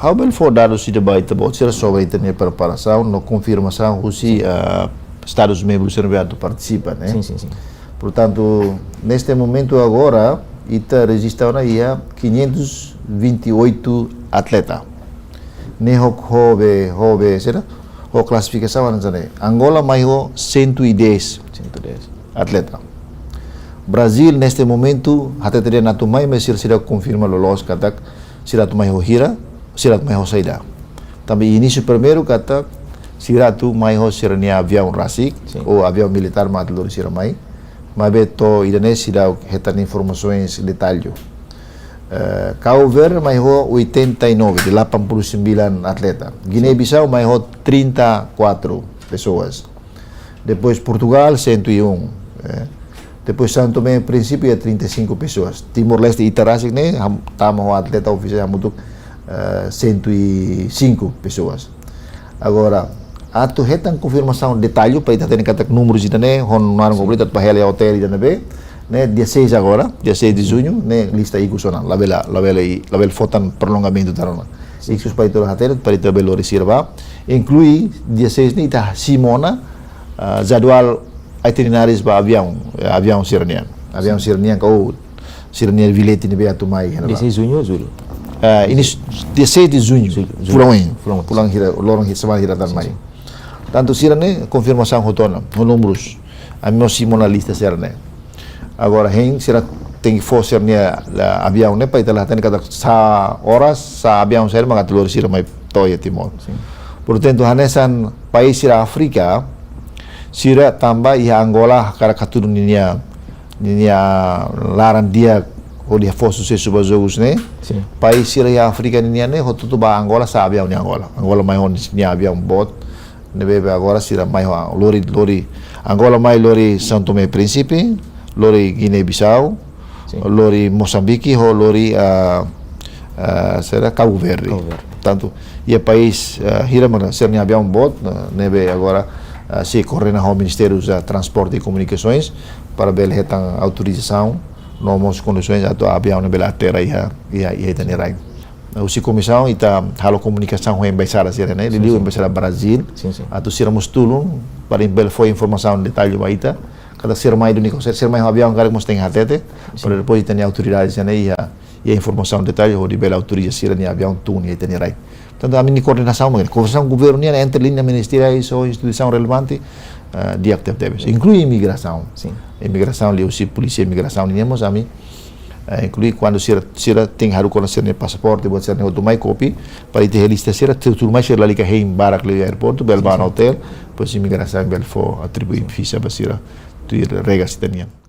How bem for dados de baita bot será sobre a preparação, na confirmação se Estados membros servidores participam, né? Sim. Portanto, neste momento agora, está registrado aí 528 atletas. Nem houve, será? A classificação Angola mais 110 atletas. Brasil neste momento até teria na tumai, mas será confirma los kata será tumai hira, será tumai saída. Também início primeiro kata será tu mai serania avião rasik ou avião militar matlor será mai. Mas beto Indonésia será retan informações detalhe. Cabo Verde mais 89, de 89 atletas. Guiné-Bissau mais 34 pessoas. Depois Portugal 101. Depois São Tomé em princípio 35 pessoas. Timor-Leste e Itarasik né, tamo atleta oficial muito 105 pessoas. Agora atu retan confirmação detalhe para kita ter kata números de né, honorar completo para hele hotel de né, dia 6 agora, dia 6 de junho, né, lista iku sonan, label fotan prolongamento tarona. Ikus para itu hotel para itu belo reserva, inclui dia 6 ni ita Simona jadwal itineraris ba avião Sirnian. Avião Sirnian kau Sirnian Villette ni beatu mai. Dia 6 junho, Zulu. Ini dia 6 de junho, pulang hira, lorong hira sama hira dan mai. Tanto Sirne confirmação rotona, números. A minha Simona lista Sirne. Agora será tem que forçar avião né para ir lá tem cada horas sa avião ser mengatur sira mai toya Timor. Portanto hanesan país sira Afrika sira tambah ia Angola cara katur ninia laran dia o dia forço se suba jogos né. País sira ia Afrika ninia né hotutu ba Angola sa avião ni Angola mai hon ni avião bot nebe agora sira mai lori Angola mai lori São Tomé Príncipe lori Guiné-Bissau, lori Moçambique ou lori será Cabo Verde. Tanto e país hira mana ser avião bot nebe agora se corre na Ministério da Transporte e Comunicações para ver retan autorização normais condições atau avião nebe la terra ia tenerai. Usi comissão ita halo comunicação com a embaixada sira né, liu embaixada Brasil, atau sira mustulung para embel foi informação detalhe baita. Kada sermai do nico sermai avião cara mos tem hatete para depois ter autoridades né e a informação detalhe ou de bela autorização de avião tun e tenerai. Portanto a minha coordenação governo né entre linha ministeriais ou instituição relevante de actividades inclui imigração. Imigração ali usi polícia imigração ninhamos ami inclui quando sira tem haru conhecer ne passaporte buat ser ne otomai copy para ter lista sira tudo mais ser ali que em barak le aeroporto belban hotel pois imigração bel for atribuir visa basira tu regras teniam